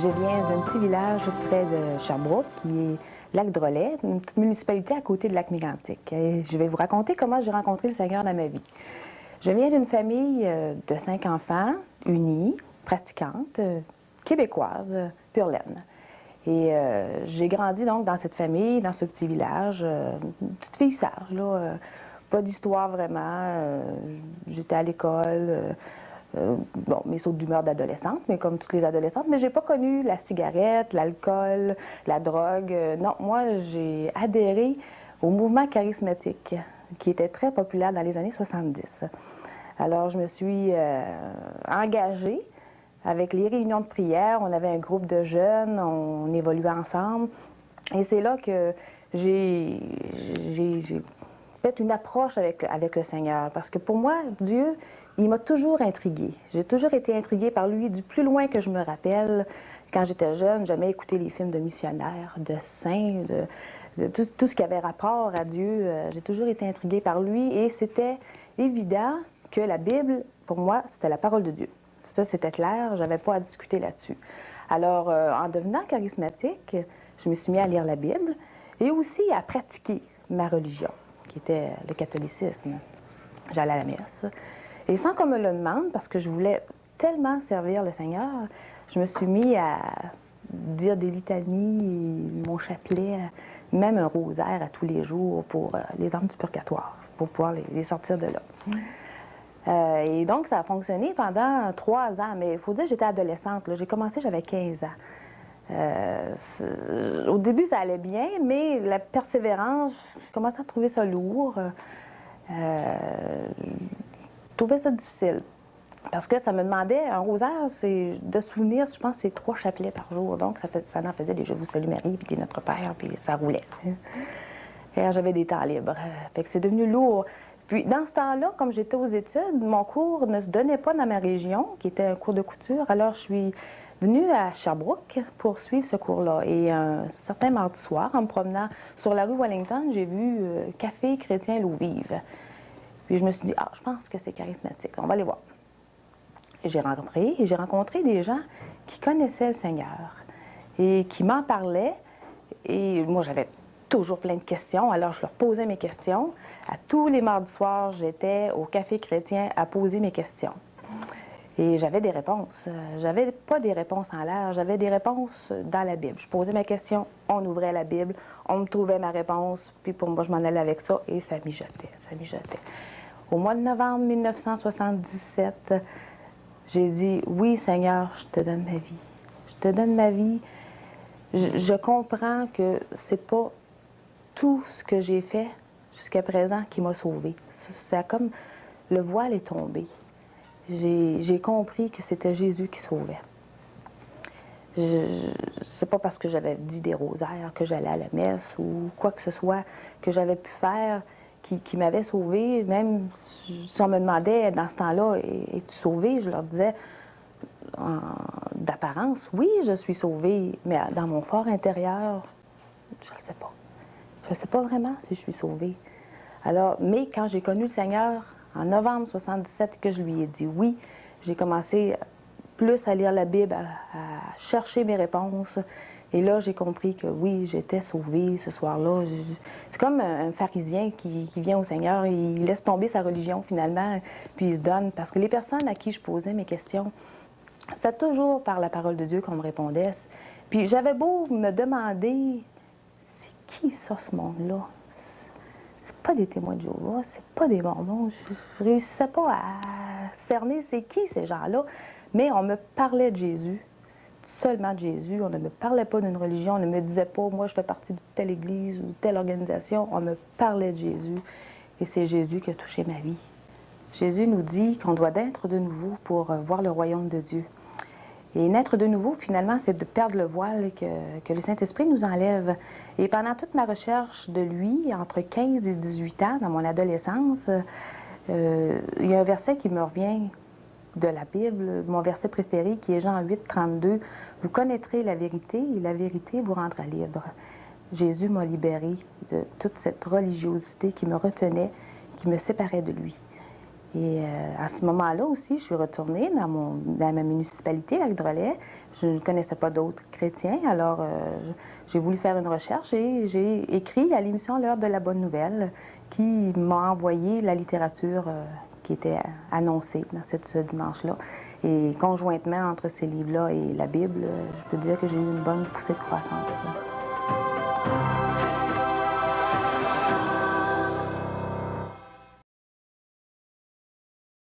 Je viens d'un petit village près de Sherbrooke, qui est Lac-Drolet, une petite municipalité à côté de Lac-Mégantic. Et je vais vous raconter comment j'ai rencontré le Seigneur dans ma vie. Je viens d'une famille de 5 enfants, unis, pratiquantes, québécoises, pure laine. Et j'ai grandi donc dans cette famille, dans ce petit village, une petite fille sage, là, pas d'histoire vraiment. J'étais à l'école. Bon, mes sautes d'humeur d'adolescente, mais comme toutes les adolescentes, mais j'ai pas connu la cigarette, l'alcool, la drogue. Non, moi, j'ai adhéré au mouvement charismatique qui était très populaire dans les années 70. Alors, je me suis engagée avec les réunions de prière. On avait un groupe de jeunes, on évoluait ensemble. Et c'est là que j'ai fait une approche avec le Seigneur. Parce que pour moi, Dieu, il m'a toujours intriguée. J'ai toujours été intriguée par lui du plus loin que je me rappelle. Quand j'étais jeune, j'aimais écouter les films de missionnaires, de saints, de tout ce qui avait rapport à Dieu. J'ai toujours été intriguée par lui et c'était évident que la Bible, pour moi, c'était la parole de Dieu. Ça, c'était clair, je n'avais pas à discuter là-dessus. Alors, en devenant charismatique, je me suis mis à lire la Bible et aussi à pratiquer ma religion, qui était le catholicisme. J'allais à la messe. Et sans qu'on me le demande, parce que je voulais tellement servir le Seigneur, je me suis mis à dire des litanies, mon chapelet, même un rosaire à tous les jours pour les âmes du purgatoire, pour pouvoir les sortir de là. Et donc, ça a fonctionné pendant 3 ans. Mais il faut dire que j'étais adolescente. J'ai commencé, j'avais 15 ans. Au début, ça allait bien, mais la persévérance, je commençais à trouver ça lourd. Je trouvais ça difficile. Parce que ça me demandait, un rosaire, c'est de souvenirs, je pense, c'est 3 chapelets par jour. Donc, ça en faisait des Je vous salue Marie, puis des Notre Père, puis ça roulait. Et j'avais des temps libres. Fait que c'est devenu lourd. Puis, dans ce temps-là, comme j'étais aux études, mon cours ne se donnait pas dans ma région, qui était un cours de couture. Alors, je suis venue à Sherbrooke pour suivre ce cours-là. Et un certain mardi soir, en me promenant sur la rue Wellington, j'ai vu Café chrétien l'eau vive. Puis, je me suis dit, ah, je pense que c'est charismatique. On va aller voir. Et j'ai rencontré des gens qui connaissaient le Seigneur et qui m'en parlaient. Et moi, j'avais toujours plein de questions. Alors, je leur posais mes questions. À tous les mardis soirs, j'étais au Café chrétien à poser mes questions. Et j'avais des réponses. J'avais pas des réponses en l'air, j'avais des réponses dans la Bible. Je posais ma question, on ouvrait la Bible, on me trouvait ma réponse, puis pour moi, je m'en allais avec ça, et ça mijotait, ça mijotait. Au mois de novembre 1977, j'ai dit, oui, Seigneur, je te donne ma vie. Je te donne ma vie. Je comprends que c'est pas tout ce que j'ai fait jusqu'à présent qui m'a sauvée. C'est comme le voile est tombé. J'ai compris que c'était Jésus qui sauvait. C'est pas parce que j'avais dit des rosaires, que j'allais à la messe ou quoi que ce soit que j'avais pu faire qui m'avait sauvée. Même si on me demandait dans ce temps-là, es-tu sauvée? Je leur disais, d'apparence, oui, je suis sauvée, mais dans mon fort intérieur, je ne le sais pas. Je ne sais pas vraiment si je suis sauvée. Alors, mais quand j'ai connu le Seigneur, en novembre 77, que je lui ai dit oui, j'ai commencé plus à lire la Bible, à chercher mes réponses. Et là, j'ai compris que oui, j'étais sauvée ce soir-là. C'est comme un pharisien qui vient au Seigneur, il laisse tomber sa religion finalement, puis il se donne. Parce que les personnes à qui je posais mes questions, c'est toujours par la parole de Dieu qu'on me répondait. Puis j'avais beau me demander, c'est qui ça, ce monde-là? C'est pas des témoins de Jéhovah, c'est pas des Mormons. Je réussissais pas à cerner c'est qui ces gens-là. Mais on me parlait de Jésus, seulement de Jésus. On ne me parlait pas d'une religion, on ne me disait pas, moi je fais partie de telle église ou telle organisation. On me parlait de Jésus et c'est Jésus qui a touché ma vie. Jésus nous dit qu'on doit naître de nouveau pour voir le royaume de Dieu. Et naître de nouveau, finalement, c'est de perdre le voile que le Saint-Esprit nous enlève. Et pendant toute ma recherche de lui, entre 15 et 18 ans, dans mon adolescence, il y a un verset qui me revient de la Bible, mon verset préféré, qui est Jean 8, 32. « Vous connaîtrez la vérité et la vérité vous rendra libre. » Jésus m'a libérée de toute cette religiosité qui me retenait, qui me séparait de lui. Et à ce moment-là aussi, je suis retournée dans ma municipalité, Lac-Drolet. Je ne connaissais pas d'autres chrétiens, alors j'ai voulu faire une recherche et j'ai écrit à l'émission L'heure de la bonne nouvelle qui m'a envoyé la littérature qui était annoncée dans ce dimanche-là. Et conjointement, entre ces livres-là et la Bible, je peux dire que j'ai eu une bonne poussée de croissance.